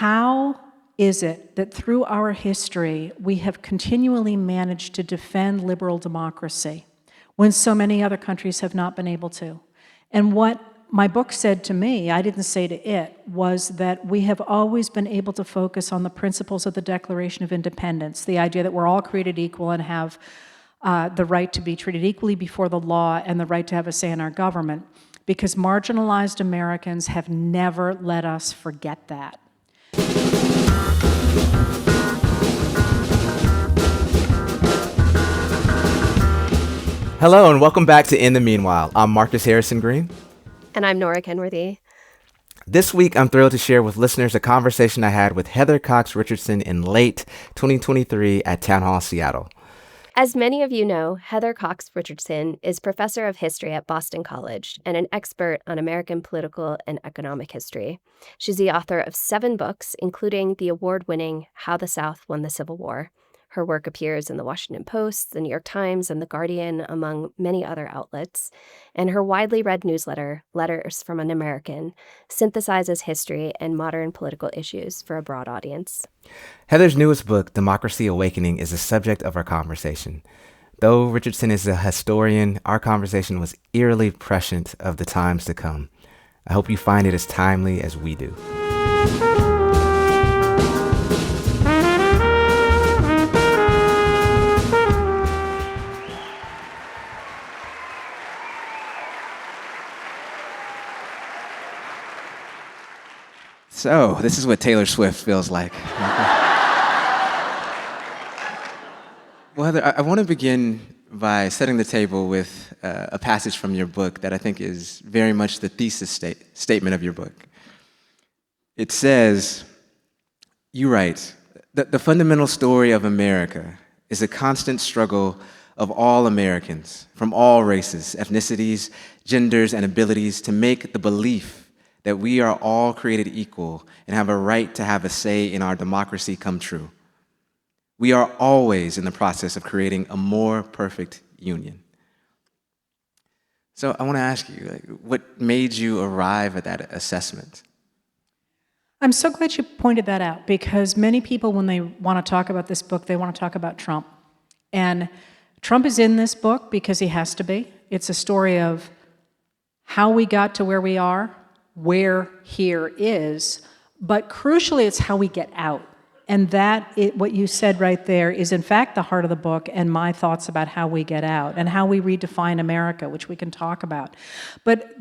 How is it that through our history we have continually managed to defend liberal democracy when so many other countries have not been able to? And what my book said to me, I didn't say to it, was that we have always been able to focus on the principles of the Declaration of Independence, the idea that we're all created equal and have the right to be treated equally before the law and the right to have a say in our government, because marginalized Americans have never let us forget that. Hello and welcome back to In the Meanwhile. I'm Marcus Harrison Green. And I'm Nora Kenworthy. This week, I'm thrilled to share with listeners a conversation I had with Heather Cox Richardson in late 2023 at Town Hall Seattle. As many of you know, Heather Cox Richardson is professor of history at Boston College and an expert on American political and economic history. She's the author of 7 books, including the award-winning How the South Won the Civil War. Her work appears in the Washington Post, the New York Times, and the Guardian, among many other outlets. And her widely read newsletter, Letters from an American, synthesizes history and modern political issues for a broad audience. Heather's newest book, Democracy Awakening, is the subject of our conversation. Though Richardson is a historian, our conversation was eerily prescient of the times to come. I hope you find it as timely as we do. So, this is what Taylor Swift feels like. Well, Heather, I want to begin by setting the table with a passage from your book that I think is very much the thesis statement of your book. It says, you write, that the fundamental story of America is a constant struggle of all Americans, from all races, ethnicities, genders, and abilities, to make the belief that we are all created equal and have a right to have a say in our democracy come true. We are always in the process of creating a more perfect union. So I want to ask you, what made you arrive at that assessment? I'm so glad you pointed that out, because many people, when they want to talk about this book, they want to talk about Trump. And Trump is in this book because he has to be. It's a story of how we got to where we are, where here is, but crucially, it's how we get out. And what you said right there is in fact the heart of the book and my thoughts about how we get out and how we redefine America, which we can talk about. But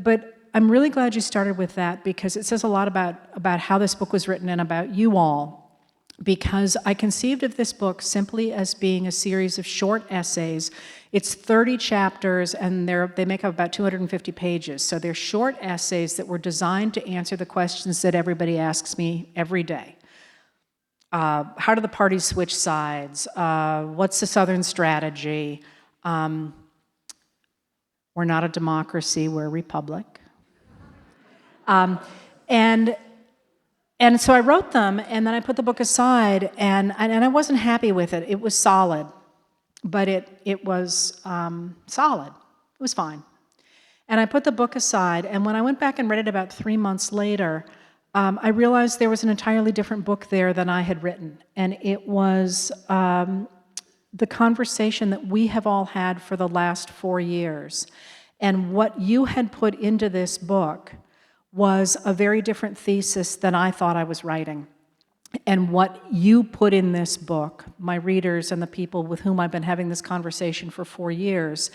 I'm really glad you started with that, because it says a lot about how this book was written and about you all, because I conceived of this book simply as being a series of short essays. It's 30 chapters, and they make up about 250 pages. So they're short essays that were designed to answer the questions that everybody asks me every day. How do the parties switch sides? What's the Southern strategy? We're not a democracy, we're a republic. And so I wrote them, and then I put the book aside, and I wasn't happy with it. It was solid, but it was solid. It was fine. And I put the book aside, and when I went back and read it about 3 months later, I realized there was an entirely different book there than I had written. And it was the conversation that we have all had for the last 4 years. And what you had put into this book was a very different thesis than I thought I was writing. And what you put in this book, my readers and the people with whom I've been having this conversation for 4 years,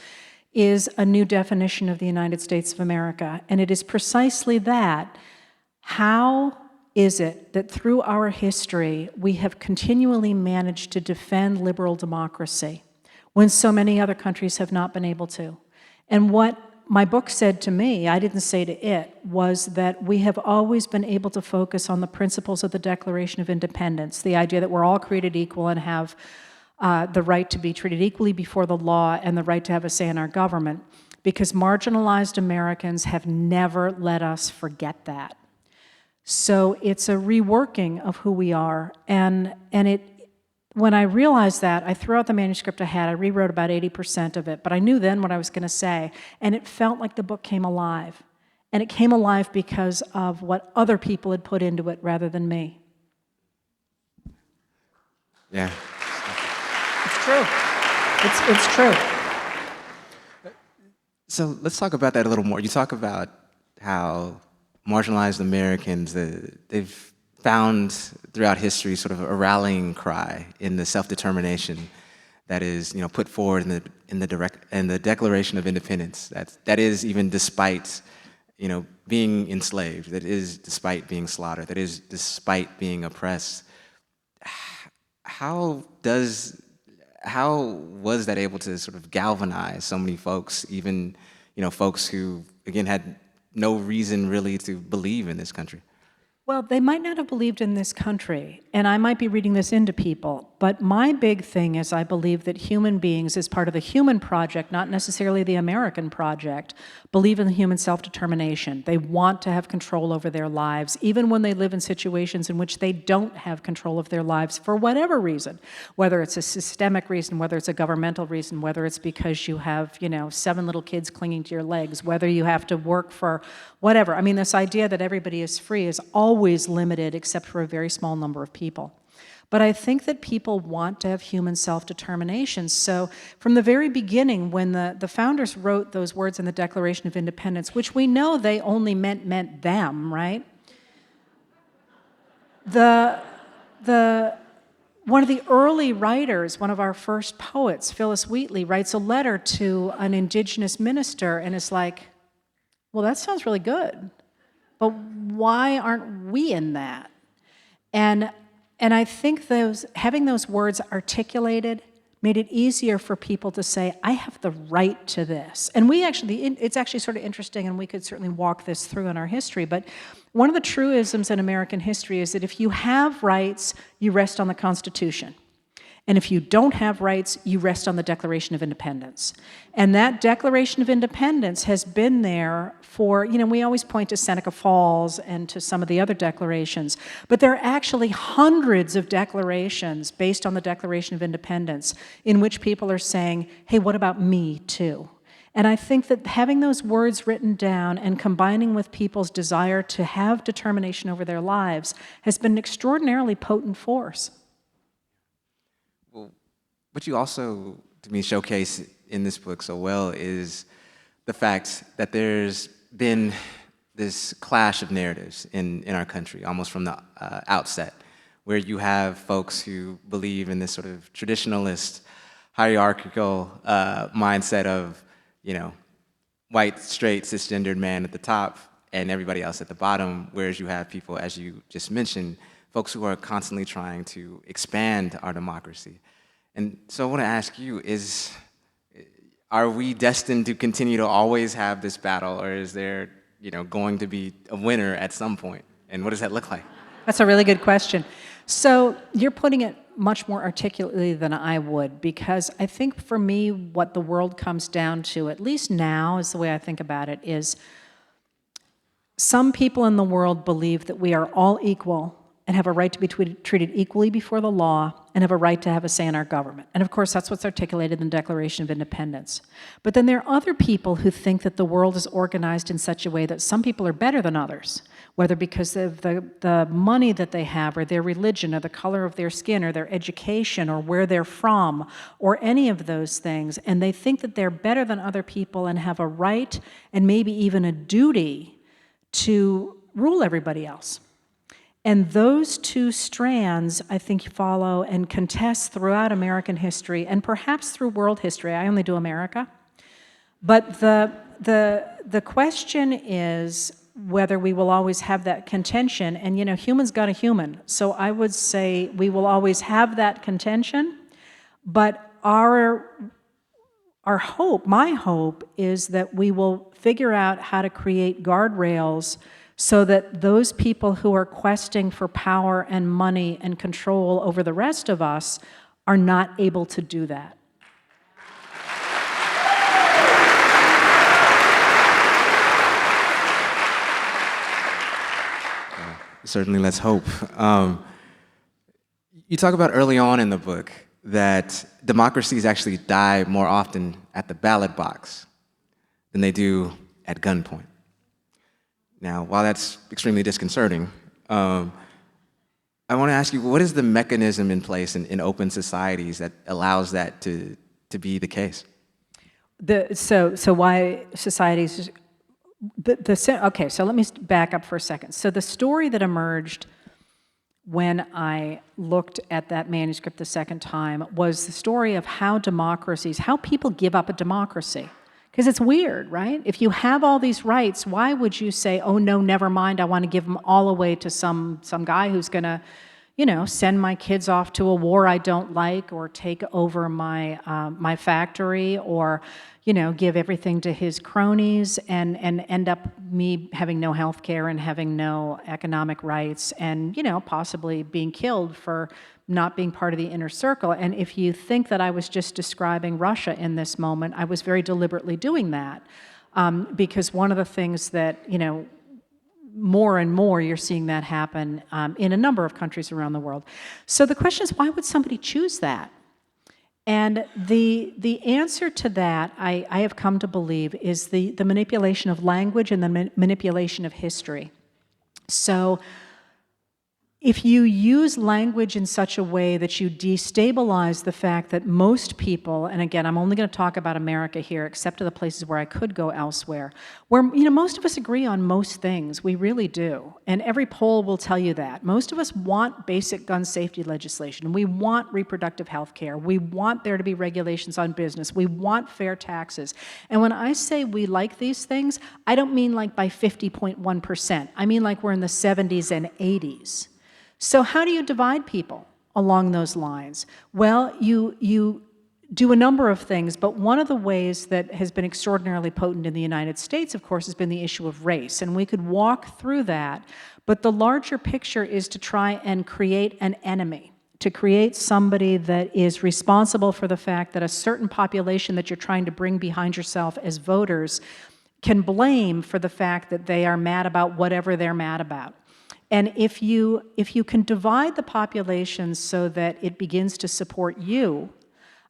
is a new definition of the United States of America. And it is precisely that. How is it that through our history we have continually managed to defend liberal democracy when so many other countries have not been able to? And what my book said to me, I didn't say to it, was that we have always been able to focus on the principles of the Declaration of Independence, the idea that we're all created equal and have the right to be treated equally before the law and the right to have a say in our government, because marginalized Americans have never let us forget that. So it's a reworking of who we are, and when I realized that, I threw out the manuscript I had. I rewrote about 80% of it, but I knew then what I was going to say, and it felt like the book came alive. And it came alive because of what other people had put into it rather than me. Yeah. It's true. It's true. So let's talk about that a little more. You talk about how marginalized Americans, they've found throughout history sort of a rallying cry in the self-determination that is, put forward in the Declaration of Independence. That is even despite, being enslaved. That is despite being slaughtered. That is despite being oppressed. How was that able to sort of galvanize so many folks, even folks who again had no reason really to believe in this country? Well, they might not have believed in this country, and I might be reading this into people, but my big thing is I believe that human beings, as part of the human project, not necessarily the American project, believe in the human self-determination. They want to have control over their lives, even when they live in situations in which they don't have control of their lives for whatever reason, whether it's a systemic reason, whether it's a governmental reason, whether it's because you have, 7 little kids clinging to your legs, whether you have to work for whatever. I mean, this idea that everybody is free is always limited except for a very small number of people. But I think that people want to have human self-determination. So from the very beginning, when the founders wrote those words in the Declaration of Independence, which we know they only meant them, right? One of the early writers, one of our first poets, Phyllis Wheatley, writes a letter to an indigenous minister and is like, well, that sounds really good, but why aren't we in that? And I think having those words articulated made it easier for people to say, I have the right to this. And it's actually sort of interesting, and we could certainly walk this through in our history, but one of the truisms in American history is that if you have rights, you rest on the Constitution. And if you don't have rights, you rest on the Declaration of Independence. And that Declaration of Independence has been there for, we always point to Seneca Falls and to some of the other declarations, but there are actually hundreds of declarations based on the Declaration of Independence in which people are saying, hey, what about me too? And I think that having those words written down and combining with people's desire to have determination over their lives has been an extraordinarily potent force. What you also, to me, showcase in this book so well is the fact that there's been this clash of narratives in our country, almost from the outset, where you have folks who believe in this sort of traditionalist, hierarchical mindset of, white, straight, cisgendered man at the top and everybody else at the bottom, whereas you have people, as you just mentioned, folks who are constantly trying to expand our democracy. And so I want to ask you, are we destined to continue to always have this battle, or is there, going to be a winner at some point? And what does that look like? That's a really good question. So you're putting it much more articulately than I would, because I think for me, what the world comes down to, at least now is the way I think about it, is some people in the world believe that we are all equal and have a right to be treated equally before the law and have a right to have a say in our government. And of course, that's what's articulated in the Declaration of Independence. But then there are other people who think that the world is organized in such a way that some people are better than others, whether because of the money that they have, or their religion, or the color of their skin, or their education, or where they're from, or any of those things. And they think that they're better than other people and have a right and maybe even a duty to rule everybody else. And those two strands, I think, follow and contest throughout American history and perhaps through world history. I only do America. But the question is whether we will always have that contention. And, humans got a human. So I would say we will always have that contention. But our hope, my hope, is that we will figure out how to create guardrails so that those people who are questing for power and money and control over the rest of us are not able to do that. Certainly, let's hope. You talk about early on in the book that democracies actually die more often at the ballot box than they do at gunpoint. Now, while that's extremely disconcerting, I want to ask ask you, what is the mechanism in place in open societies that allows that to be the case? So why societies? Okay, so let me back up for a second. So the story that emerged when I looked at that manuscript the second time was the story of how people give up a democracy. Because it's weird, right? If you have all these rights, why would you say, oh no, never mind, I want to give them all away to some guy who's going to, send my kids off to a war I don't like, or take over my factory, or, give everything to his cronies, and end up me having no health care and having no economic rights, and, possibly being killed for not being part of the inner circle. And if you think that I was just describing Russia in this moment, I was very deliberately doing that, because one of the things that, more and more you're seeing that happen in a number of countries around the world. So the question is, why would somebody choose that? And the answer to that, I have come to believe, is the manipulation of language and the manipulation of history. So if you use language in such a way that you destabilize the fact that most people, and again, I'm only going to talk about America here, except to the places where I could go elsewhere, where most of us agree on most things, we really do. And every poll will tell you that. Most of us want basic gun safety legislation. We want reproductive health care. We want there to be regulations on business. We want fair taxes. And when I say we like these things, I don't mean like by 50.1%. I mean like we're in the 70s and 80s. So how do you divide people along those lines? Well, you do a number of things, but one of the ways that has been extraordinarily potent in the United States, of course, has been the issue of race. And we could walk through that, but the larger picture is to try and create an enemy, to create somebody that is responsible for the fact that a certain population that you're trying to bring behind yourself as voters can blame for the fact that they are mad about whatever they're mad about. And if you can divide the population so that it begins to support you,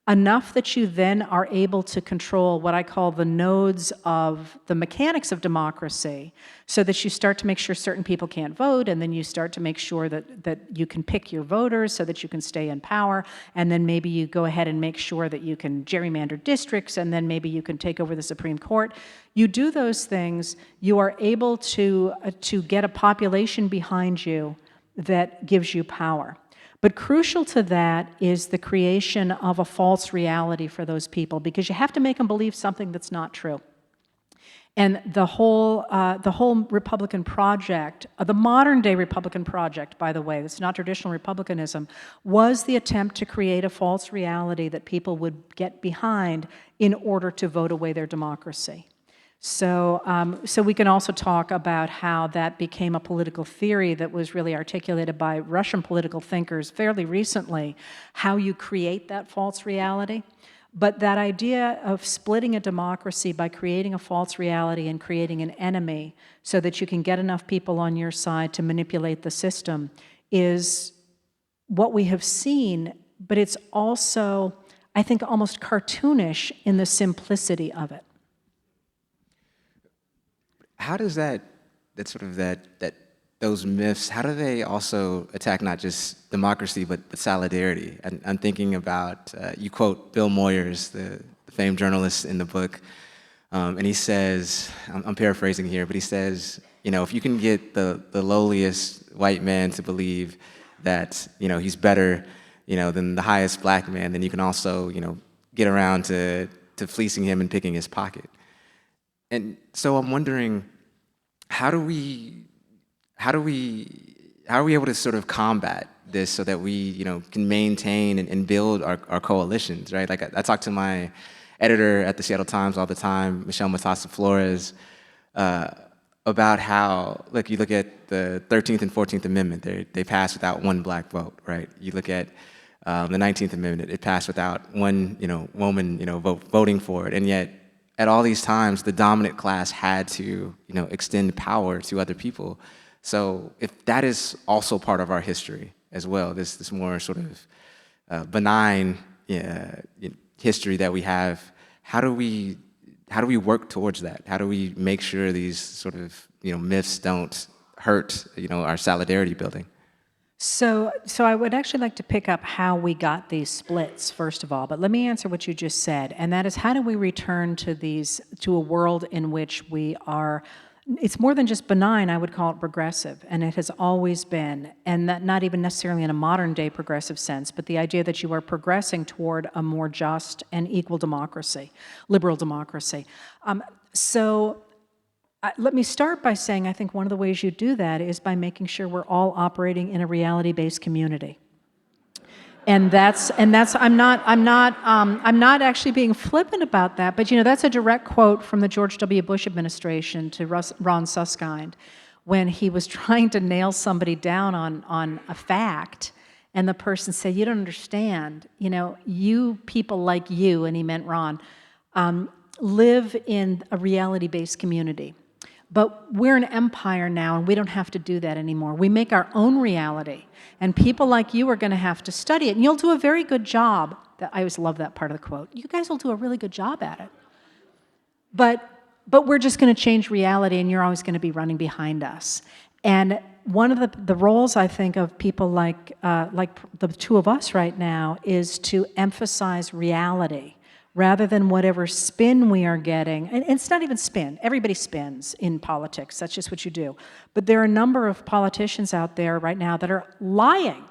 enough that you then are able to control what I call the nodes of the mechanics of democracy, so that you start to make sure certain people can't vote, and then you start to make sure that you can pick your voters so that you can stay in power, and then maybe you go ahead and make sure that you can gerrymander districts, and then maybe you can take over the Supreme Court. You do those things, you are able to get a population behind you that gives you power. But crucial to that is the creation of a false reality for those people, because you have to make them believe something that's not true. And the whole Republican project, the modern-day Republican project, by the way, it's not traditional republicanism, was the attempt to create a false reality that people would get behind in order to vote away their democracy. So we can also talk about how that became a political theory that was really articulated by Russian political thinkers fairly recently, how you create that false reality. But that idea of splitting a democracy by creating a false reality and creating an enemy so that you can get enough people on your side to manipulate the system is what we have seen, but it's also, I think, almost cartoonish in the simplicity of it. How does those myths, how do they also attack not just democracy, but solidarity? And I'm thinking about, you quote Bill Moyers, the famed journalist in the book, and he says, I'm paraphrasing here, but he says, if you can get the lowliest white man to believe that, he's better, than the highest black man, then you can also, get around to fleecing him and picking his pocket. And so I'm wondering, how are we able to sort of combat this so that we, can maintain and build our coalitions, right? Like I talk to my editor at the Seattle Times all the time, Michelle Matassa Flores, about how, look, you look at the 13th and 14th Amendment, they passed without one black vote, right? You look at the 19th Amendment, it passed without one, woman, voting for it, and yet at all these times, the dominant class had to, extend power to other people. So if that is also part of our history as well, this more sort of benign history that we have, how do we work towards that? How do we make sure these sort of myths don't hurt our solidarity building? So I would actually like to pick up how we got these splits, first of all, but let me answer what you just said, and that is, how do we return to a world in which we are, it's more than just benign, I would call it progressive, and it has always been, and that not even necessarily in a modern day progressive sense, but the idea that you are progressing toward a more just and equal democracy, liberal democracy. So let me start by saying I think one of the ways you do that is by making sure we're all operating in a reality-based community. And that's I'm not actually being flippant about that, but that's a direct quote from the George W. Bush administration to Ron Suskind when he was trying to nail somebody down on a fact, and the person said, "You don't understand. You people like you," and he meant Ron, live in a reality-based community. But we're an empire now, and we don't have to do that anymore. We make our own reality, and people like you are going to have to study it, and you'll do a very good job. I always love that part of the quote. You guys will do a really good job at it. But we're just going to change reality, and you're always going to be running behind us. And one of the roles, I think, of people like the two of us right now is to emphasize reality, rather than whatever spin we are getting. And it's not even spin. Everybody spins in politics. That's just what you do. But there are a number of politicians out there right now that are lying.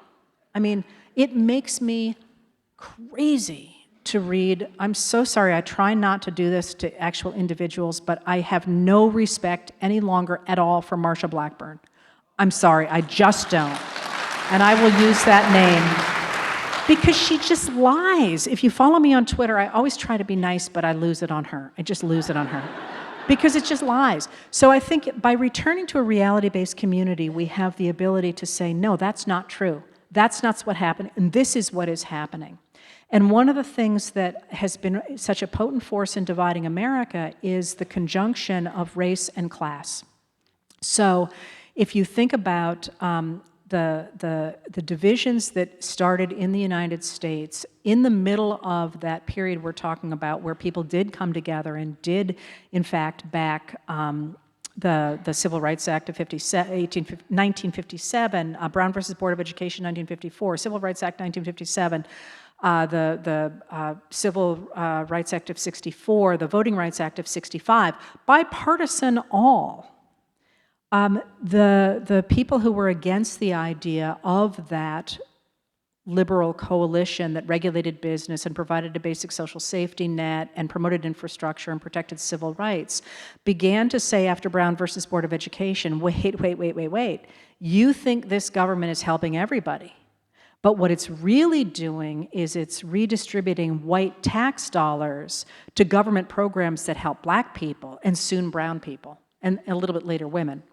I mean, it makes me crazy to read. I'm so sorry. I try not to do this to actual individuals, but I have no respect any longer at all for Marsha Blackburn. I'm sorry. I just don't. And I will use that name, because she just lies. If you follow me on Twitter, I always try to be nice, but I lose it on her. I just lose it on her. Because it just lies. So I think by returning to a reality-based community, we have the ability to say, no, that's not true. That's not what happened, and this is what is happening. And one of the things that has been such a potent force in dividing America is the conjunction of race and class. So if you think about the divisions that started in the United States in the middle of that period we're talking about, where people did come together and did, in fact, back the Civil Rights Act of 1957, Brown versus Board of Education 1954, Civil Rights Act 1957, the Civil Rights Act of 64, the Voting Rights Act of 65, bipartisan all. The people who were against the idea of that liberal coalition that regulated business and provided a basic social safety net and promoted infrastructure and protected civil rights began to say after Brown versus Board of Education, wait. You think this government is helping everybody. But what it's really doing is it's redistributing white tax dollars to government programs that help black people and soon brown people, and a little bit later women.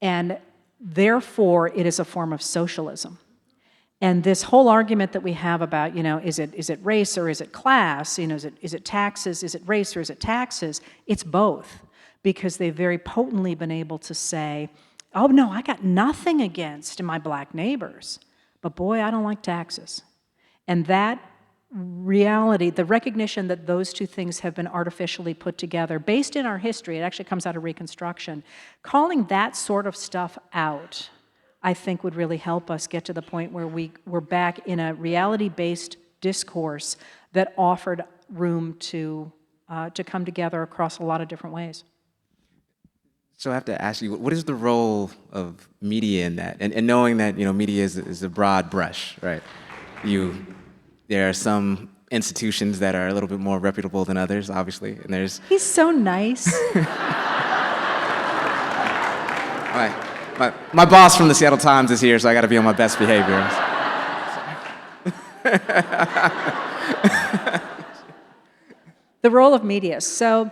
And therefore, it is a form of socialism. And this whole argument that we have about, is it race or is it class? Is it taxes? Is it race or is it taxes? It's both, because they've very potently been able to say, oh no, I got nothing against my black neighbors, but boy, I don't like taxes. And that reality, the recognition that those two things have been artificially put together, based in our history, it actually comes out of Reconstruction, calling that sort of stuff out, I think would really help us get to the point where we're back in a reality-based discourse that offered room to come together across a lot of different ways. So I have to ask you, what is the role of media in that? And knowing that media is a broad brush, right? There are some institutions that are a little bit more reputable than others, obviously, and there's... He's so nice. My boss from the Seattle Times is here, so I got to be on my best behavior. The role of media. So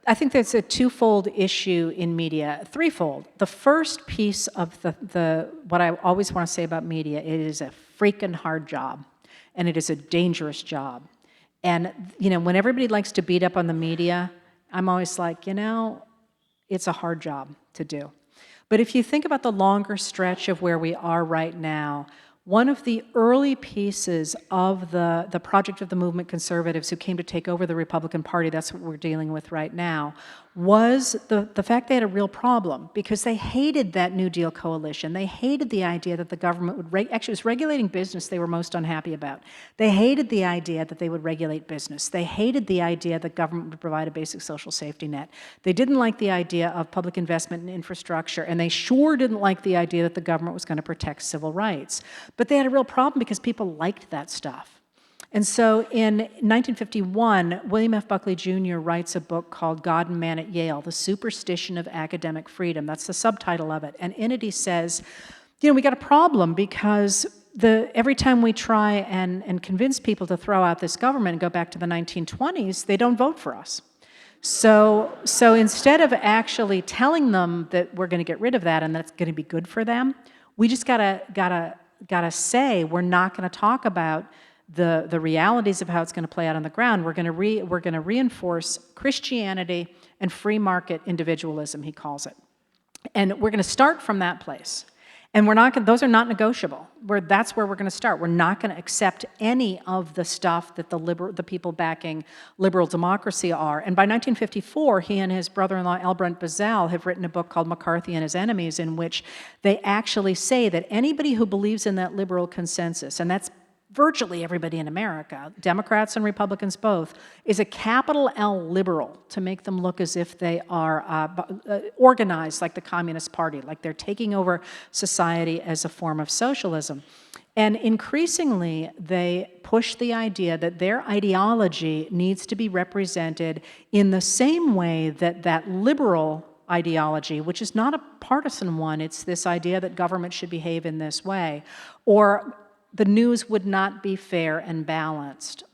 I think there's a twofold issue in media, threefold. The first piece of the what I always want to say about media, it is a freaking hard job, and it is a dangerous job. And when everybody likes to beat up on the media, I'm always like, it's a hard job to do. But if you think about the longer stretch of where we are right now, one of the early pieces of the project of the movement conservatives who came to take over the Republican Party, that's what we're dealing with right now, was the fact they had a real problem because they hated that New Deal coalition. They hated the idea that the government would, actually it was regulating business they were most unhappy about. They hated the idea that they would regulate business. They hated the idea that government would provide a basic social safety net. They didn't like the idea of public investment in infrastructure, and they sure didn't like the idea that the government was going to protect civil rights. But they had a real problem because people liked that stuff. And so in 1951, William F. Buckley Jr. writes a book called God and Man at Yale, The Superstition of Academic Freedom. That's the subtitle of it. And in it he says, we got a problem because every time we try and convince people to throw out this government and go back to the 1920s, they don't vote for us. So instead of actually telling them that we're going to get rid of that and that's going to be good for them, we just gotta say we're not going to talk about the realities of how it's going to play out on the ground. We're going to reinforce Christianity and free market individualism, he calls it. And we're going to start from that place. And those are not negotiable. That's where we're going to start. We're not going to accept any of the stuff that the people backing liberal democracy are. And by 1954, he and his brother-in-law, L. Brent Bazell, have written a book called McCarthy and His Enemies, in which they actually say that anybody who believes in that liberal consensus, and that's virtually everybody in America, Democrats and Republicans both, is a capital L liberal to make them look as if they are organized like the Communist Party, like they're taking over society as a form of socialism. And increasingly, they push the idea that their ideology needs to be represented in the same way that liberal ideology, which is not a partisan one, it's this idea that government should behave in this way, or the news would not be fair and balanced.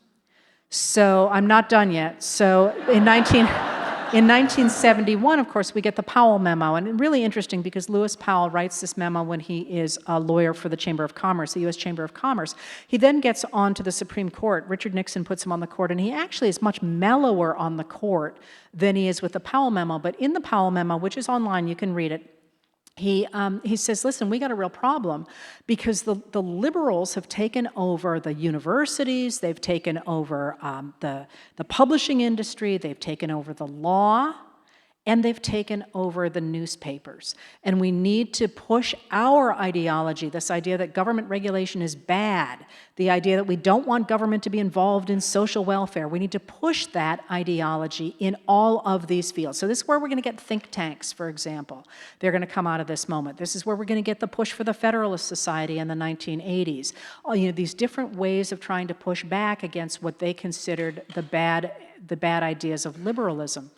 So I'm not done yet. So in 1971, of course, we get the Powell Memo. And really interesting because Lewis Powell writes this memo when he is a lawyer for the Chamber of Commerce, the U.S. Chamber of Commerce. He then gets on to the Supreme Court. Richard Nixon puts him on the court, and he actually is much mellower on the court than he is with the Powell Memo. But in the Powell Memo, which is online, you can read it, he says, listen, we got a real problem because the liberals have taken over the universities, they've taken over the publishing industry, they've taken over the law, and they've taken over the newspapers. And we need to push our ideology, this idea that government regulation is bad, the idea that we don't want government to be involved in social welfare. We need to push that ideology in all of these fields. So this is where we're going to get think tanks, for example. They're going to come out of this moment. This is where we're going to get the push for the Federalist Society in the 1980s. These different ways of trying to push back against what they considered the bad ideas of liberalism.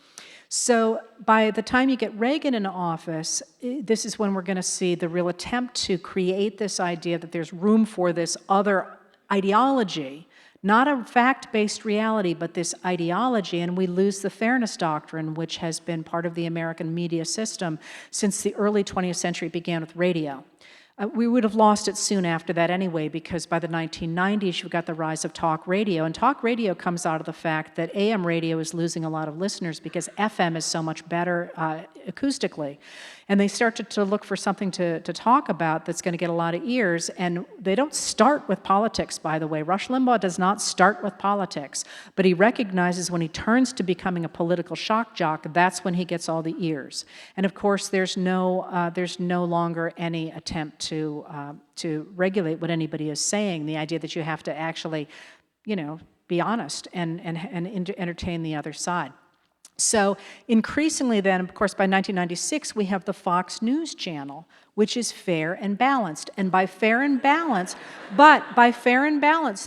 So by the time you get Reagan in office, this is when we're going to see the real attempt to create this idea that there's room for this other ideology, not a fact-based reality, but this ideology, and we lose the fairness doctrine, which has been part of the American media system since the early 20th century. It began with radio. We would have lost it soon after that anyway, because by the 1990s, you've got the rise of talk radio. And talk radio comes out of the fact that AM radio is losing a lot of listeners because FM is so much better acoustically. And they start to look for something to talk about that's going to get a lot of ears. And they don't start with politics, by the way. Rush Limbaugh does not start with politics. But he recognizes when he turns to becoming a political shock jock, that's when he gets all the ears. And of course, there's no longer any attempt to regulate what anybody is saying. The idea that you have to actually, be honest and entertain the other side. So increasingly then, of course, by 1996, we have the Fox News channel, which is fair and balanced. And by fair and balanced,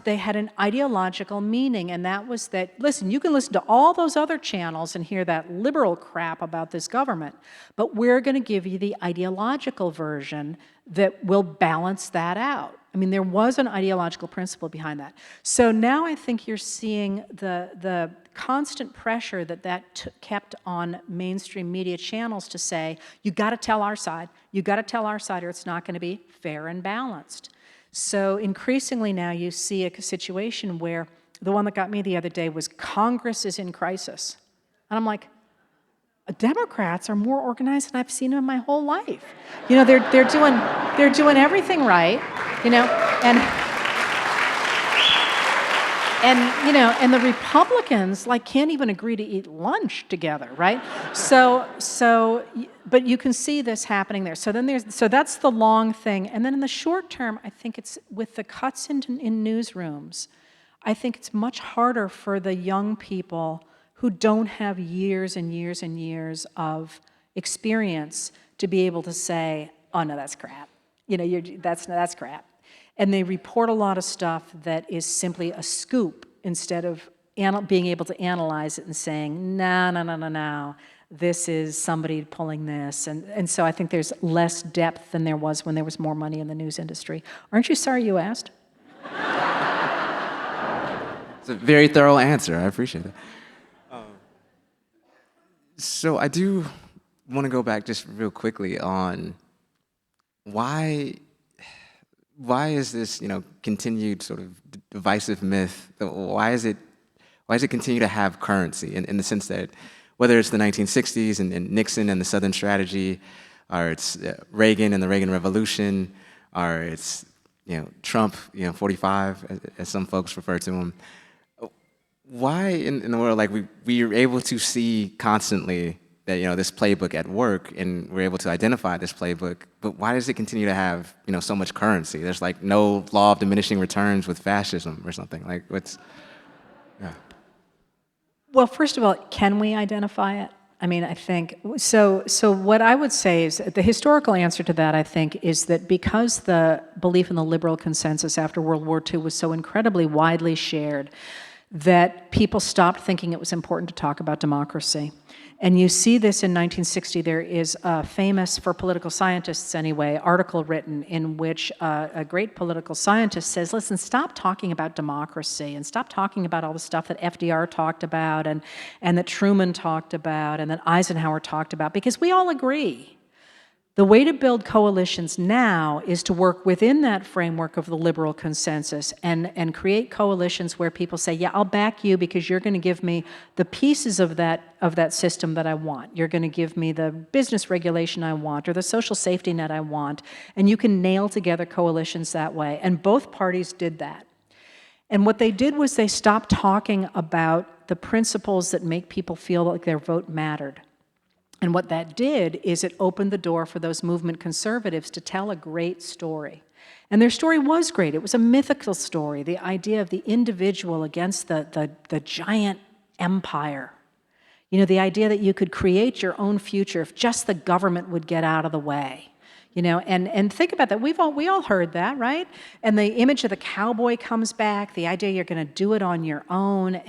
they had an ideological meaning, and that was that, listen, you can listen to all those other channels and hear that liberal crap about this government, but we're going to give you the ideological version that will balance that out. I mean, there was an ideological principle behind that. So now I think you're seeing the constant pressure that kept on mainstream media channels to say, you got to tell our side, or it's not going to be fair and balanced. So increasingly now you see a situation where the one that got me the other day was Congress is in crisis. And I'm like, Democrats are more organized than I've seen them in my whole life. They're doing everything right. you know, and and the Republicans like can't even agree to eat lunch together, right? But you can see this happening there. So that's the long thing, and then in the short term, I think it's with the cuts in newsrooms. I think it's much harder for the young people who don't have years and years and years of experience to be able to say, "Oh no, that's crap." That's crap. And they report a lot of stuff that is simply a scoop instead of being able to analyze it and saying, no, this is somebody pulling this. And so I think there's less depth than there was when there was more money in the news industry. Aren't you sorry you asked? It's a very thorough answer. I appreciate it. So I do want to go back just real quickly on why is this, continued sort of divisive myth? Why does it continue to have currency in the sense that whether it's the 1960s and Nixon and the Southern Strategy, or it's Reagan and the Reagan Revolution, or it's Trump, 45 as some folks refer to him. Why in the world we are able to see constantly that this playbook at work, and we're able to identify this playbook, but why does it continue to have so much currency? There's no law of diminishing returns with fascism or something. Yeah. Well, first of all, can we identify it? I mean, I think, so what I would say is the historical answer to that, I think, is that because the belief in the liberal consensus after World War II was so incredibly widely shared, that people stopped thinking it was important to talk about democracy. And you see this in 1960. There is a famous, for political scientists anyway, article written in which a great political scientist says, listen, stop talking about democracy and stop talking about all the stuff that FDR talked about and that Truman talked about and that Eisenhower talked about, because we all agree. The way to build coalitions now is to work within that framework of the liberal consensus and create coalitions where people say, yeah, I'll back you because you're going to give me the pieces of that system that I want. You're going to give me the business regulation I want or the social safety net I want, and you can nail together coalitions that way. And both parties did that. And what they did was they stopped talking about the principles that make people feel like their vote mattered. And what that did is it opened the door for those movement conservatives to tell a great story. And their story was great. It was a mythical story, the idea of the individual against the giant empire. The idea that you could create your own future if just the government would get out of the way. And think about that. We all heard that, right? And the image of the cowboy comes back, the idea you're going to do it on your own.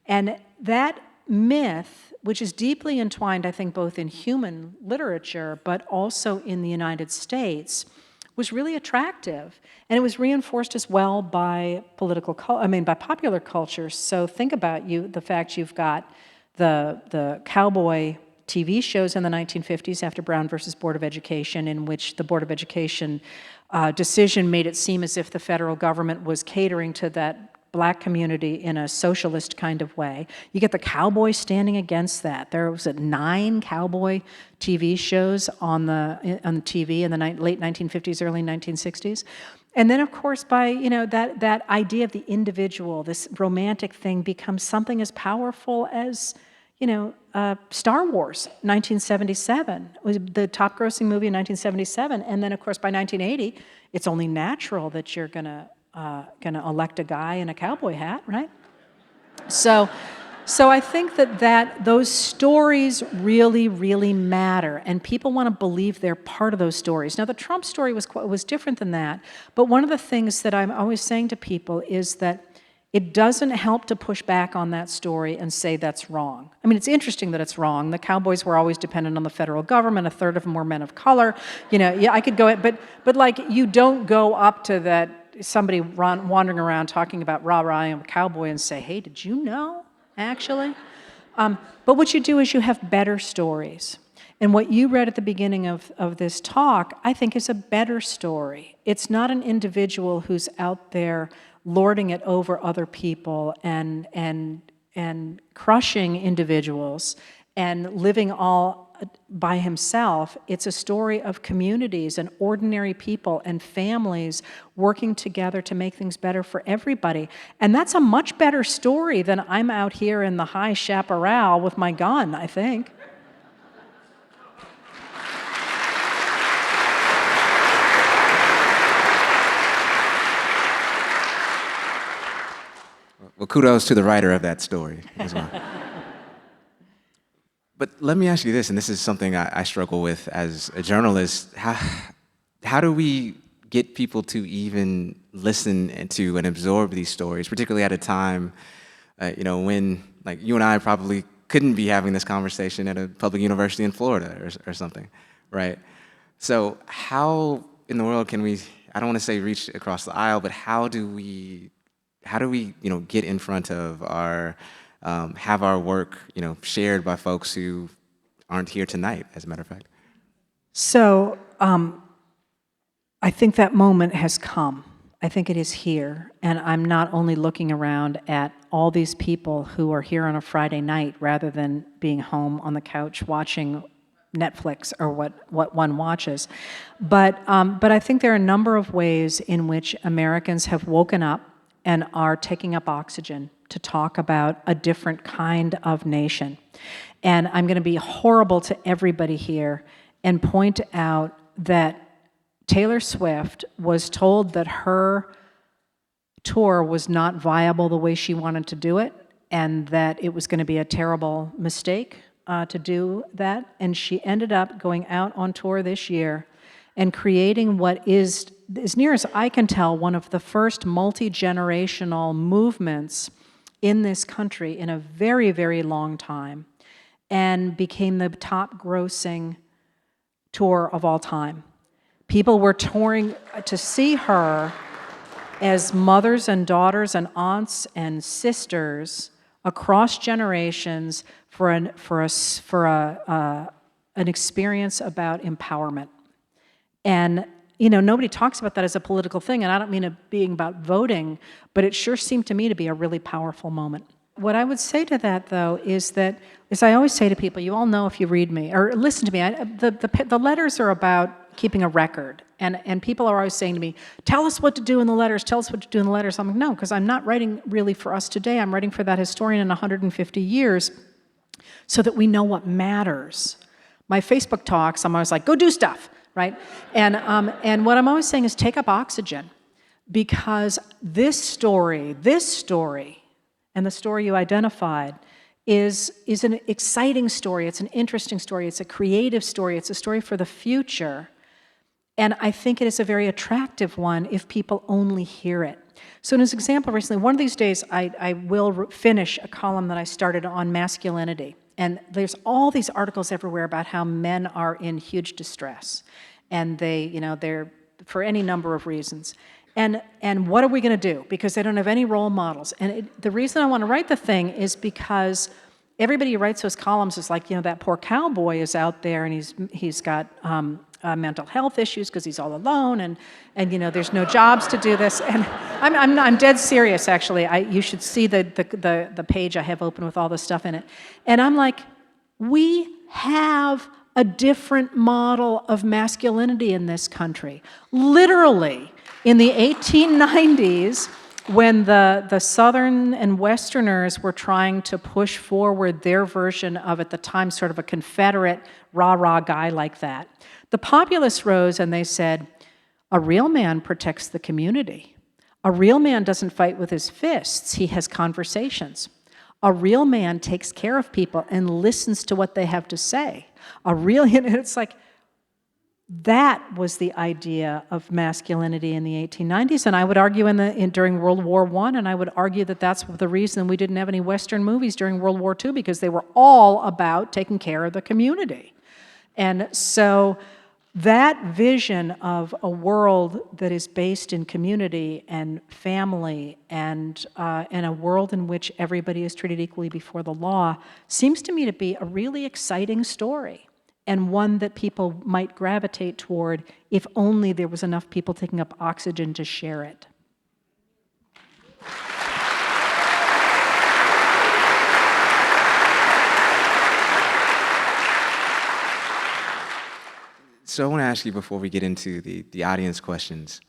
And that myth, which is deeply entwined, I think, both in human literature, but also in the United States, was really attractive. And it was reinforced as well by by popular culture. So think about the fact you've got the cowboy TV shows in the 1950s after Brown versus Board of Education, in which the Board of Education decision made it seem as if the federal government was catering to that Black community in a socialist kind of way. You get the cowboy standing against that. There was 9 cowboy TV shows on the TV in the late 1950s, early 1960s. And then, of course, by that idea of the individual, this romantic thing becomes something as powerful as Star Wars, 1977. It was the top-grossing movie in 1977, and then, of course, by 1980, it's only natural that you're going to elect a guy in a cowboy hat, right? So I think that those stories really, really matter, and people want to believe they're part of those stories. Now, the Trump story was different than that, but one of the things that I'm always saying to people is that it doesn't help to push back on that story and say that's wrong. I mean, it's interesting that it's wrong. The cowboys were always dependent on the federal government. A third of them were men of color. Yeah, I could go, but you don't go up to that somebody wandering around talking about rah-rah, I'm a cowboy, and say, hey, did you know, actually? But what you do is you have better stories. And what you read at the beginning of this talk, I think, is a better story. It's not an individual who's out there lording it over other people and crushing individuals and living all by himself. It's a story of communities and ordinary people and families working together to make things better for everybody. And that's a much better story than I'm out here in the high chaparral with my gun, I think. Well, kudos to the writer of that story as well. But let me ask you this, and this is something I struggle with as a journalist. How do we get people to even listen to and absorb these stories, particularly at a time, when like you and I probably couldn't be having this conversation at a public university in Florida or something, right? So how in the world can we, I don't want to say reach across the aisle, but how do we get in front of have our work, shared by folks who aren't here tonight, as a matter of fact? So I think that moment has come. I think it is here. And I'm not only looking around at all these people who are here on a Friday night rather than being home on the couch watching Netflix or what one watches. But I think there are a number of ways in which Americans have woken up and are taking up oxygen to talk about a different kind of nation. And I'm going to be horrible to everybody here and point out that Taylor Swift was told that her tour was not viable the way she wanted to do it, and that it was going to be a terrible mistake to do that. And she ended up going out on tour this year and creating what is, as near as I can tell, one of the first multi-generational movements in this country in a very, very long time, and became the top grossing tour of all time. People were touring to see her as mothers and daughters and aunts and sisters across generations for an experience about empowerment. And nobody talks about that as a political thing, and I don't mean it being about voting, but it sure seemed to me to be a really powerful moment. What I would say to that, though, is that, as I always say to people, you all know if you read me, or listen to me, the letters are about keeping a record, and people are always saying to me, tell us what to do in the letters, tell us what to do in the letters. I'm like, no, because I'm not writing really for us today, I'm writing for that historian in 150 years, so that we know what matters. My Facebook talks, I'm always like, go do stuff. Right? And what I'm always saying is take up oxygen, because this story, and the story you identified is an exciting story, it's an interesting story, it's a creative story, it's a story for the future. And I think it is a very attractive one if people only hear it. So as an example, recently, one of these days I will finish a column that I started on masculinity. And there's all these articles everywhere about how men are in huge distress. And they're for any number of reasons. And what are we going to do? Because they don't have any role models. And the reason I want to write the thing is because everybody who writes those columns is like, that poor cowboy is out there and he's got mental health issues because he's all alone, and there's no jobs to do this. And I'm dead serious, actually. You should see the page I have open with all this stuff in it. And I'm like, we have a different model of masculinity in this country. Literally, in the 1890s, when the Southern and Westerners were trying to push forward their version of, at the time, sort of a Confederate rah-rah guy like that, the populists rose and they said, a real man protects the community. A real man doesn't fight with his fists, he has conversations. A real man takes care of people and listens to what they have to say. It's like, that was the idea of masculinity in the 1890s, and I would argue during World War I, and I would argue that that's the reason we didn't have any Western movies during World War II, because they were all about taking care of the community. And so that vision of a world that is based in community and family and a world in which everybody is treated equally before the law seems to me to be a really exciting story, and one that people might gravitate toward if only there was enough people taking up oxygen to share it. So I want to ask you before we get into the audience questions.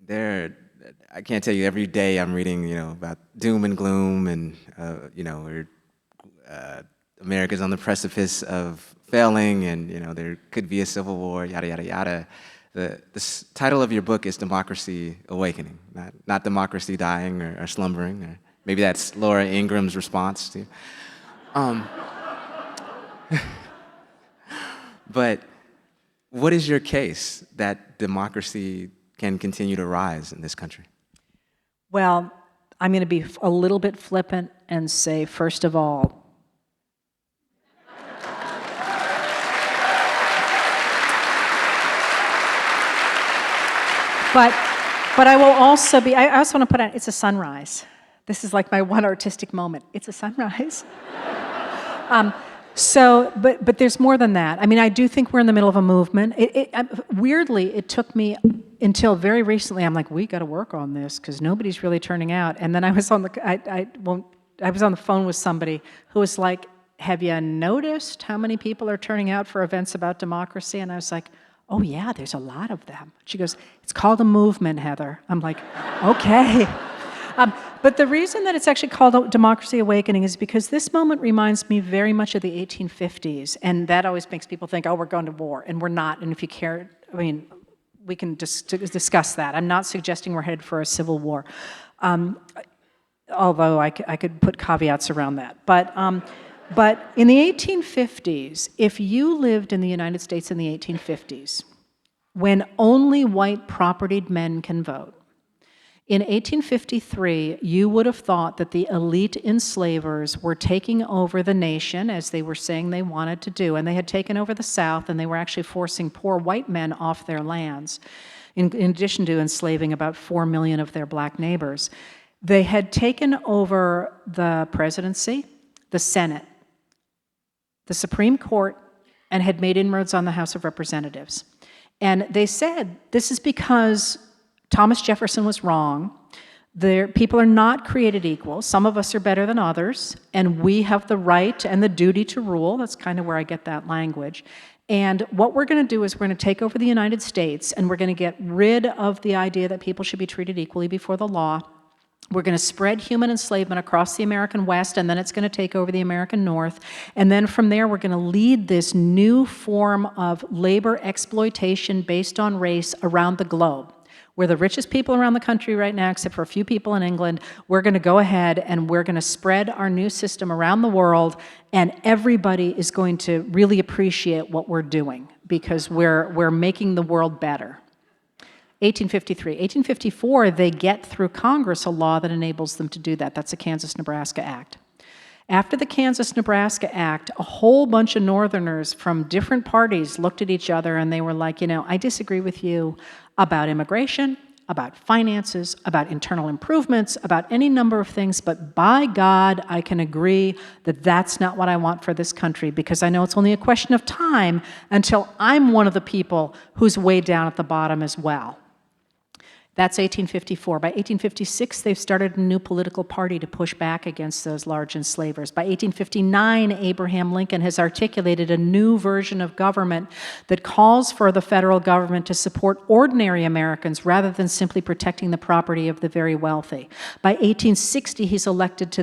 I can't tell you, every day I'm reading, about doom and gloom and, America's on the precipice of failing and, there could be a civil war, yada, yada, yada. The title of your book is Democracy Awakening, not Democracy Dying or Slumbering, or maybe that's Laura Ingram's response to. But what is your case that democracy can continue to rise in this country? Well, I'm going to be a little bit flippant and say, first of all, but I will also be, I also want to put out, it's a sunrise. This is like my one artistic moment. It's a sunrise. But there's more than that. I mean, I do think we're in the middle of a movement. Weirdly, it took me until very recently. I'm like, we got to work on this because nobody's really turning out. And then I was on the phone with somebody who was like, have you noticed how many people are turning out for events about democracy? And I was like, oh yeah, there's a lot of them. She goes, it's called a movement, Heather. I'm like, okay. But the reason that it's actually called Democracy Awakening is because this moment reminds me very much of the 1850s, and that always makes people think, oh, we're going to war, and we're not. And if you care, I mean, we can discuss that. I'm not suggesting we're headed for a civil war, although I could put caveats around that. But in the 1850s, if you lived in the United States in the 1850s, when only white propertied men can vote, in 1853, you would have thought that the elite enslavers were taking over the nation, as they were saying they wanted to do, and they had taken over the South, and they were actually forcing poor white men off their lands, in addition to enslaving about 4 million of their black neighbors. They had taken over the presidency, the Senate, the Supreme Court, and had made inroads on the House of Representatives. And they said, this is because Thomas Jefferson was wrong. People are not created equal. Some of us are better than others, and we have the right and the duty to rule. That's kind of where I get that language. And what we're going to do is we're going to take over the United States, and we're going to get rid of the idea that people should be treated equally before the law. We're going to spread human enslavement across the American West, and then it's going to take over the American North. And then from there, we're going to lead this new form of labor exploitation based on race around the globe. We're the richest people around the country right now, except for a few people in England. We're going to go ahead and we're going to spread our new system around the world, and everybody is going to really appreciate what we're doing because we're making the world better. 1853. 1854, they get through Congress a law that enables them to do that. That's the Kansas-Nebraska Act. After the Kansas-Nebraska Act, a whole bunch of Northerners from different parties looked at each other and they were like, I disagree with you about immigration, about finances, about internal improvements, about any number of things, but by God, I can agree that that's not what I want for this country because I know it's only a question of time until I'm one of the people who's way down at the bottom as well. That's 1854. By 1856, they've started a new political party to push back against those large enslavers. By 1859, Abraham Lincoln has articulated a new version of government that calls for the federal government to support ordinary Americans rather than simply protecting the property of the very wealthy. By 1860, he's elected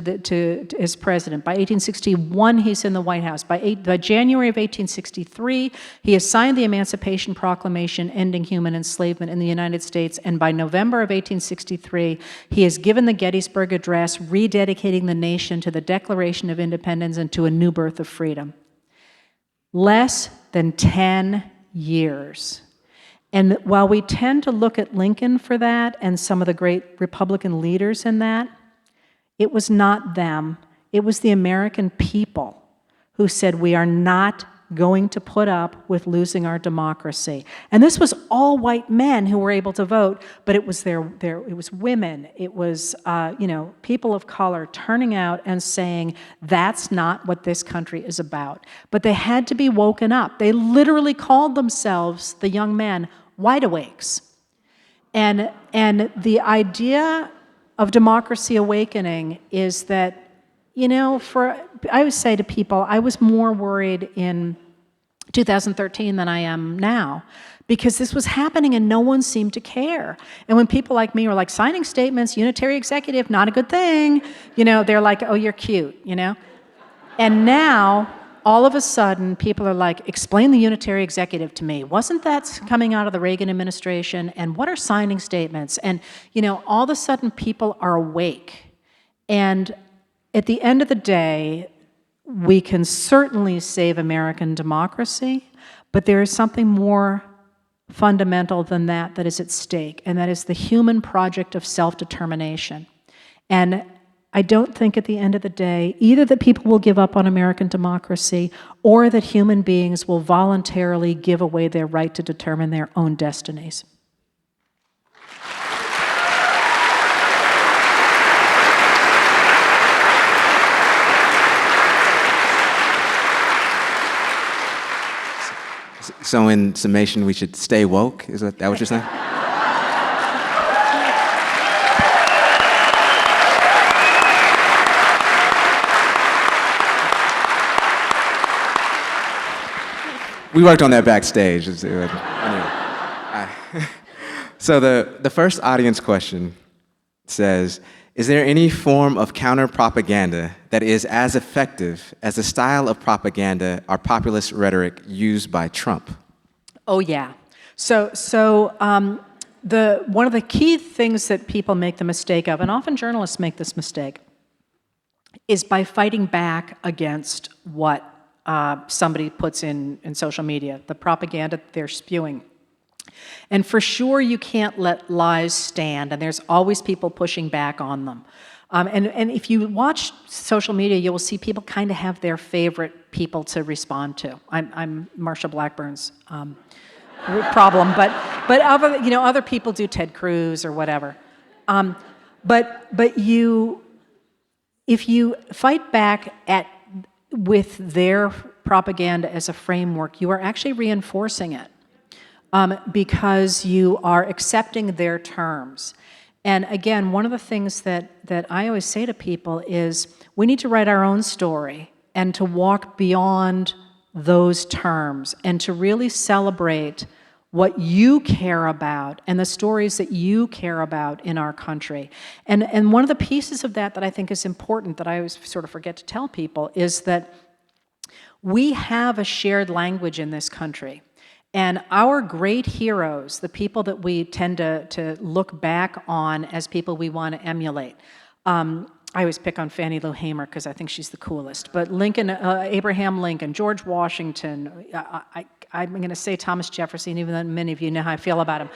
as president. By 1861, he's in the White House. By January of 1863, he has signed the Emancipation Proclamation ending human enslavement in the United States, and by November of 1863, he has given the Gettysburg Address, rededicating the nation to the Declaration of Independence and to a new birth of freedom. Less than 10 years. And while we tend to look at Lincoln for that and some of the great Republican leaders in that, it was not them. It was the American people who said, we are not going to put up with losing our democracy. And this was all white men who were able to vote, but it was it was women, it was people of color turning out and saying, that's not what this country is about. But they had to be woken up. They literally called themselves, the young men, wide awakes. And the idea of democracy awakening is that I always say to people, I was more worried in 2013 than I am now, because this was happening and no one seemed to care. And when people like me were like, signing statements, unitary executive, not a good thing, they're like, oh, you're cute, And now, all of a sudden, people are like, explain the unitary executive to me. Wasn't that coming out of the Reagan administration? And what are signing statements? And, all of a sudden, people are awake. And at the end of the day, we can certainly save American democracy, but there is something more fundamental than that is at stake, and that is the human project of self-determination. And I don't think at the end of the day, either that people will give up on American democracy or that human beings will voluntarily give away their right to determine their own destinies. So in summation, we should stay woke? Is that what you're saying? We worked on that backstage. Anyway. So the first audience question says, is there any form of counter-propaganda that is as effective as the style of propaganda or populist rhetoric used by Trump? Oh, yeah. So one of the key things that people make the mistake of, and often journalists make this mistake, is by fighting back against what somebody puts in social media, the propaganda they're spewing. And for sure, you can't let lies stand, and there's always people pushing back on them. And if you watch social media, you will see people kind of have their favorite people to respond to. I'm Marsha Blackburn's problem, but other people do Ted Cruz or whatever. But if you fight back with their propaganda as a framework, you are actually reinforcing it. Because you are accepting their terms. And again, one of the things that I always say to people is we need to write our own story and to walk beyond those terms and to really celebrate what you care about and the stories that you care about in our country. And one of the pieces of that I think is important that I always sort of forget to tell people is that we have a shared language in this country. And our great heroes, the people that we tend to look back on as people we want to emulate, I always pick on Fannie Lou Hamer because I think she's the coolest, but Lincoln, Abraham Lincoln, George Washington, I'm going to say Thomas Jefferson, even though many of you know how I feel about him.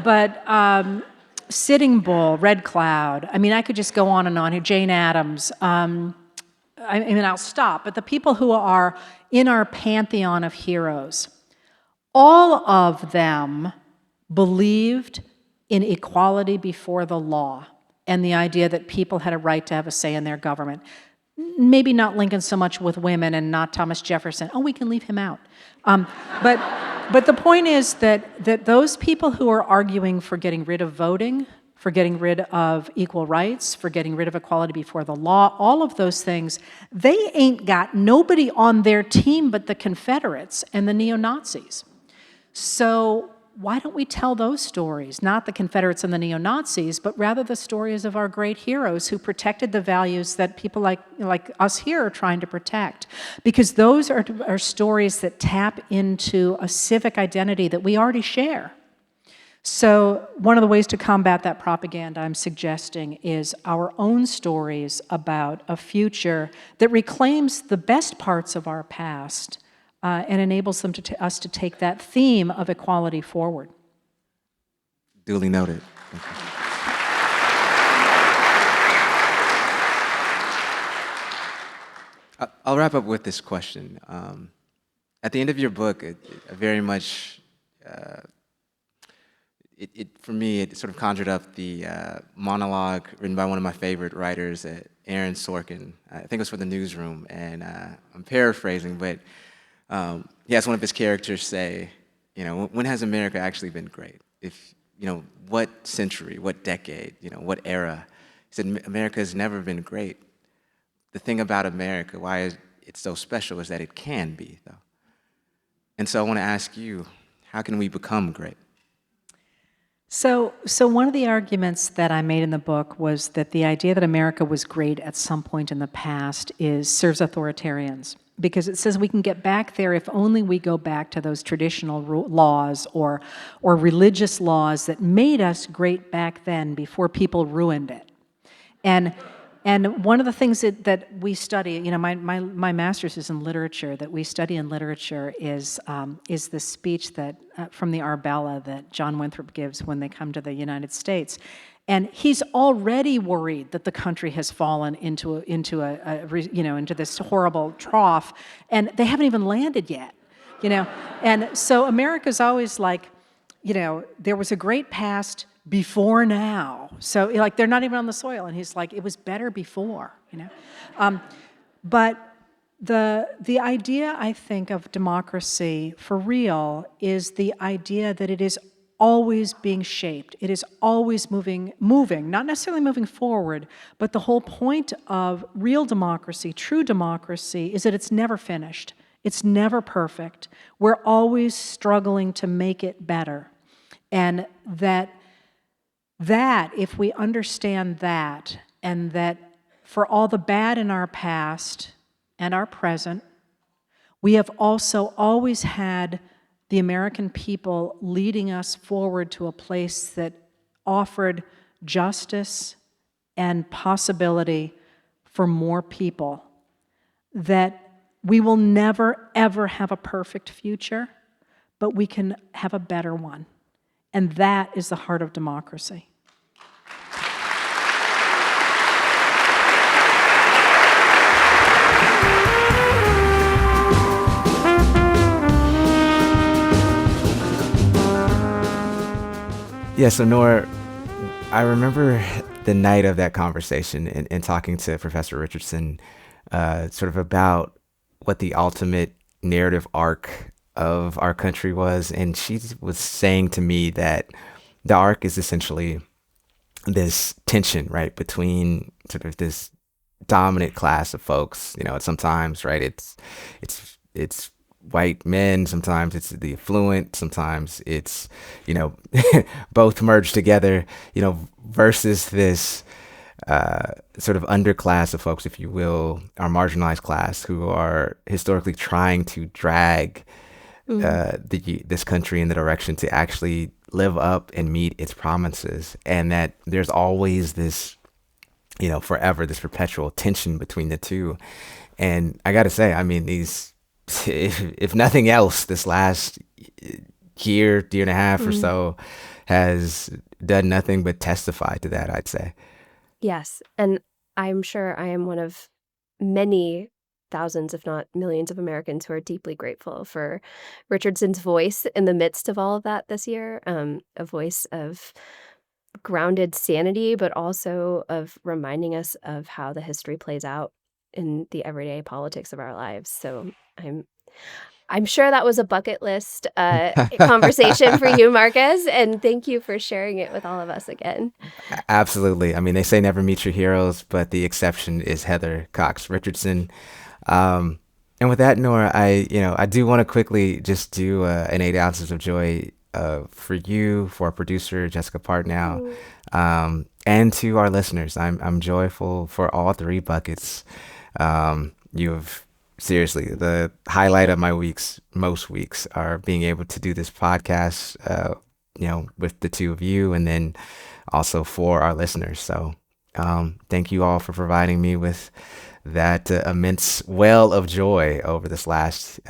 But Sitting Bull, Red Cloud, I could just go on and on here, Jane Addams, I'll stop, but the people who are in our pantheon of heroes, all of them believed in equality before the law and the idea that people had a right to have a say in their government. Maybe not Lincoln so much with women and not Thomas Jefferson. Oh, we can leave him out. But the point is that those people who are arguing for getting rid of voting, for getting rid of equal rights, for getting rid of equality before the law, all of those things, they ain't got nobody on their team but the Confederates and the neo-Nazis. So why don't we tell those stories? Not the Confederates and the neo-Nazis, but rather the stories of our great heroes who protected the values that people like us here are trying to protect. Because those are stories that tap into a civic identity that we already share. So one of the ways to combat that propaganda I'm suggesting is our own stories about a future that reclaims the best parts of our past and enables us to take that theme of equality forward. Duly noted. I'll wrap up with this question. At the end of your book, it very much for me, it sort of conjured up the monologue written by one of my favorite writers, Aaron Sorkin. I think it was for the Newsroom, and I'm paraphrasing, but he has one of his characters say, when has America actually been great? What century, what decade, what era? He said, America has never been great. The thing about America, why it's so special, is that it can be, though. And so I want to ask you, how can we become great? So one of the arguments that I made in the book was that the idea that America was great at some point in the past serves authoritarians, because it says we can get back there if only we go back to those traditional laws or religious laws that made us great back then before people ruined it. And one of the things that we study, you know, my master's is in literature, that we study in literature is the speech that from the Arbella that John Winthrop gives when they come to the United States. And he's already worried that the country has fallen into this horrible trough, and they haven't even landed yet, you know. And so America's always like, you know, there was a great past before now. So like they're not even on the soil, and he's like, it was better before, you know. But the idea, I think, of democracy for real is the idea that it is always being shaped. It is always moving, not necessarily moving forward, but the whole point of real democracy, true democracy, is that it's never finished. It's never perfect. We're always struggling to make it better. And that if we understand that, and that for all the bad in our past and our present, we have also always had the American people leading us forward to a place that offered justice and possibility for more people, that we will never, ever have a perfect future, but we can have a better one. And that is the heart of democracy. Yeah, so Nora, I remember the night of that conversation and talking to Professor Richardson sort of about what the ultimate narrative arc of our country was. And she was saying to me that the arc is essentially this tension, right, between sort of this dominant class of folks. You know, sometimes, right, it's white men, sometimes it's the affluent, sometimes it's, you know, both merged together, you know, versus this sort of underclass of folks, if you will, our marginalized class, who are historically trying to drag this country in the direction to actually live up and meet its promises. And that there's always this, you know, forever, this perpetual tension between the two. And I got to say, I mean, if nothing else, this last year and a half or so has done nothing but testify to that, I'd say. Yes, and I'm sure I am one of many thousands, if not millions, of Americans who are deeply grateful for Richardson's voice in the midst of all of that this year, a voice of grounded sanity, but also of reminding us of how the history plays out in the everyday politics of our lives. So I'm sure that was a bucket list conversation for you, Marcus, and thank you for sharing it with all of us again. Absolutely. I mean, they say never meet your heroes, but the exception is Heather Cox Richardson. And with that, Nora, I do want to quickly just do an 8 ounces of joy for you, for our producer Jessica Partnow, and to our listeners. I'm joyful for all 3 buckets. You have seriously, the highlight of my most weeks are being able to do this podcast, with the 2 of you, and then also for our listeners. So thank you all for providing me with that immense well of joy over these last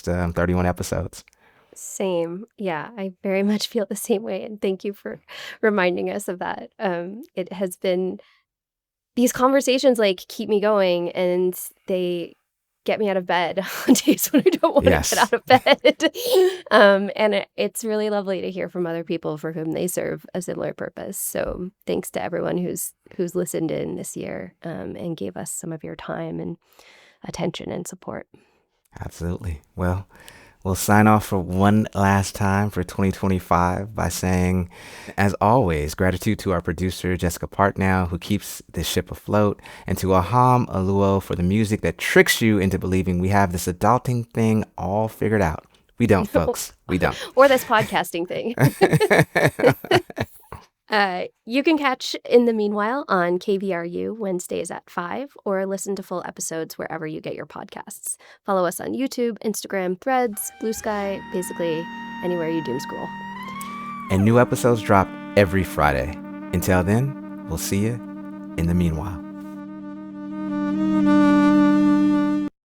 31 episodes. Same. Yeah, I very much feel the same way. And thank you for reminding us of that. It has been, these conversations like keep me going, and they get me out of bed on days when I don't want to get out of bed. And it's really lovely to hear from other people for whom they serve a similar purpose. So thanks to everyone who's listened in this year, and gave us some of your time and attention and support. Absolutely. Well, We'll sign off for one last time for 2025 by saying, as always, gratitude to our producer, Jessica Partnow, who keeps this ship afloat, and to Aham Aluo for the music that tricks you into believing we have this adulting thing all figured out. We don't, folks. We don't. Or this podcasting thing. You can catch In the Meanwhile on KVRU Wednesdays at 5, or listen to full episodes wherever you get your podcasts. Follow us on YouTube, Instagram, Threads, Blue Sky, basically anywhere you doom scroll. And new episodes drop every Friday. Until then, we'll see you in the meanwhile.